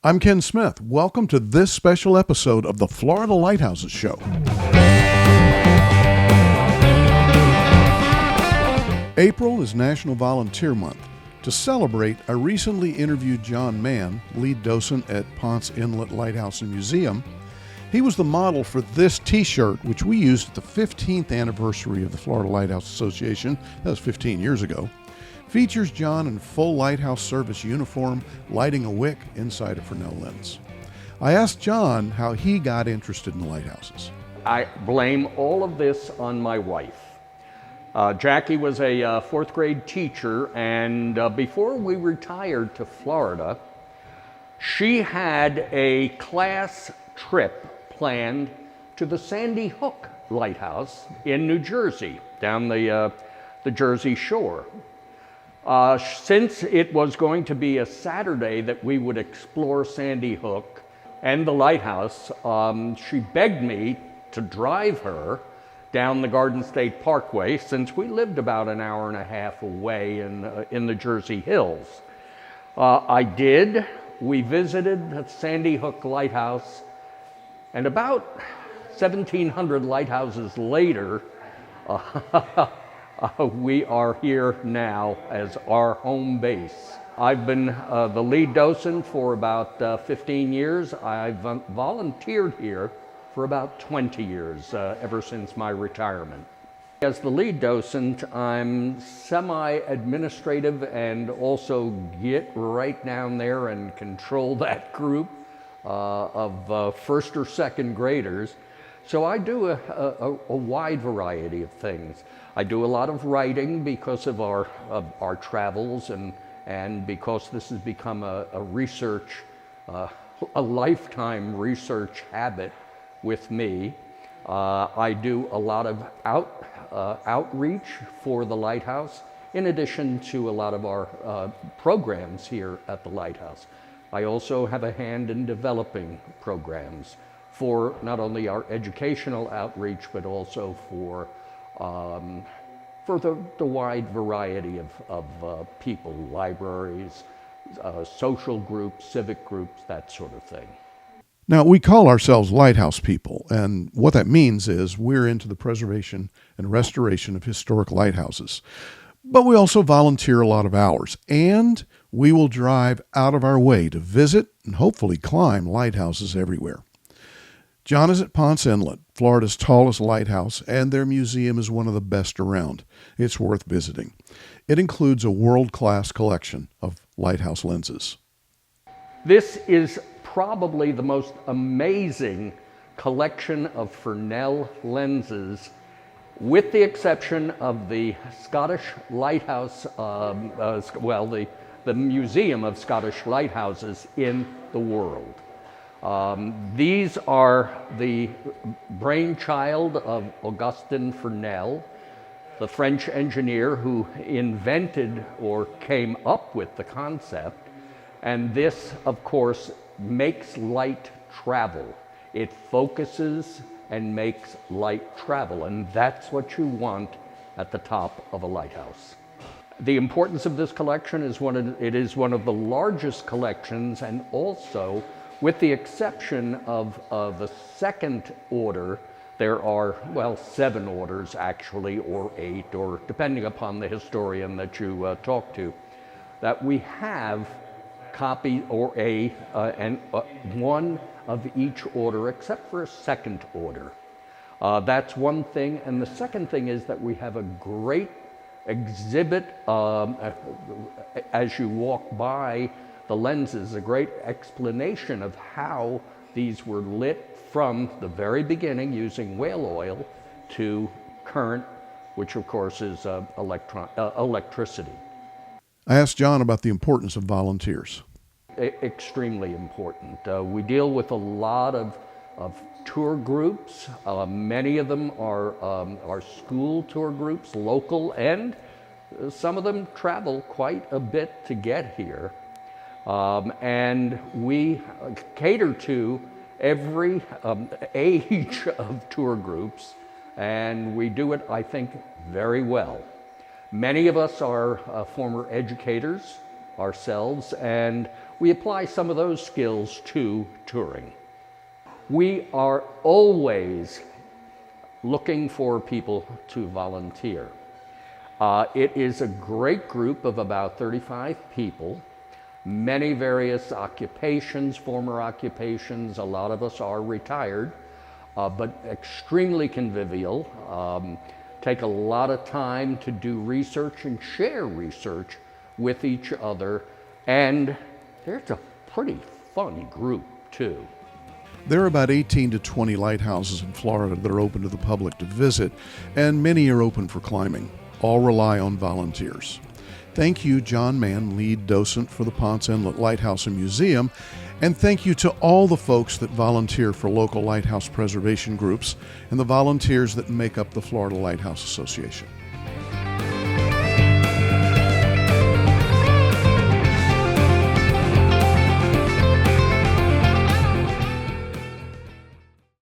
I'm Ken Smith. Welcome to this special episode of the Florida Lighthouses Show. April is National Volunteer Month. To celebrate, I recently interviewed John Mann, lead docent at Ponce Inlet Lighthouse and Museum. He was the model for this t-shirt, which we used at the 15th anniversary of the Florida Lighthouse Association. That was 15 years ago. Features John in full lighthouse service uniform, lighting a wick inside a Fresnel lens. I asked John how he got interested in the lighthouses. I blame all of this on my wife. Jackie was a fourth grade teacher, and before we retired to Florida, she had a class trip planned to the Sandy Hook Lighthouse in New Jersey, down the Jersey shore. Since it was going to be a Saturday that we would explore Sandy Hook and the lighthouse, she begged me to drive her down the Garden State Parkway, since we lived about an hour and a half away in the Jersey Hills. I did. We visited the Sandy Hook Lighthouse, and about 1,700 lighthouses later, we are here now as our home base. I've been the lead docent for about 15 years. I've volunteered here for about 20 years, ever since my retirement. As the lead docent, I'm semi-administrative and also get right down there and control that group of first or second graders. So I do a wide variety of things. I do a lot of writing because of our travels and because this has become a lifetime research habit with me. I do a lot of outreach for the Lighthouse, in addition to a lot of our programs here at the Lighthouse. I also have a hand in developing programs for not only our educational outreach, but also for the wide variety of people, libraries, social groups, civic groups, that sort of thing. Now, we call ourselves lighthouse people, and what that means is we're into the preservation and restoration of historic lighthouses. But we also volunteer a lot of hours, and we will drive out of our way to visit and hopefully climb lighthouses everywhere. John is at Ponce Inlet, Florida's tallest lighthouse, and their museum is one of the best around. It's worth visiting. It includes a world-class collection of lighthouse lenses. This is probably the most amazing collection of Fresnel lenses, with the exception of the Scottish Lighthouse, the Museum of Scottish Lighthouses in the world. These are the brainchild of Augustin Fresnel, the French engineer who invented or came up with the concept. And this, of course, makes light travel. It focuses and makes light travel, and that's what you want at the top of a lighthouse. The importance of this collection is it is one of the largest collections, and also, with the exception of the second order, there are, 7 orders actually, or 8, or depending upon the historian that you talk to, that we have copy or one of each order, except for a second order. That's one thing. And the second thing is that we have a great exhibit as you walk by the lenses, a great explanation of how these were lit from the very beginning using whale oil to current, which of course is electricity. I asked John about the importance of volunteers. Extremely important. We deal with a lot of tour groups. Many of them are school tour groups, local, and some of them travel quite a bit to get here. And we cater to every age of tour groups, and we do it, I think, very well. Many of us are former educators, ourselves, and we apply some of those skills to touring. We are always looking for people to volunteer. It is a great group of about 35 people, many various occupations, former occupations. A lot of us are retired, but extremely convivial. Take a lot of time to do research and share research with each other, and there's a pretty fun group too. There are about 18 to 20 lighthouses in Florida that are open to the public to visit, and many are open for climbing. All rely on volunteers. Thank you, John Mann, lead docent for the Ponce Inlet Lighthouse and Museum, and thank you to all the folks that volunteer for local lighthouse preservation groups and the volunteers that make up the Florida Lighthouse Association.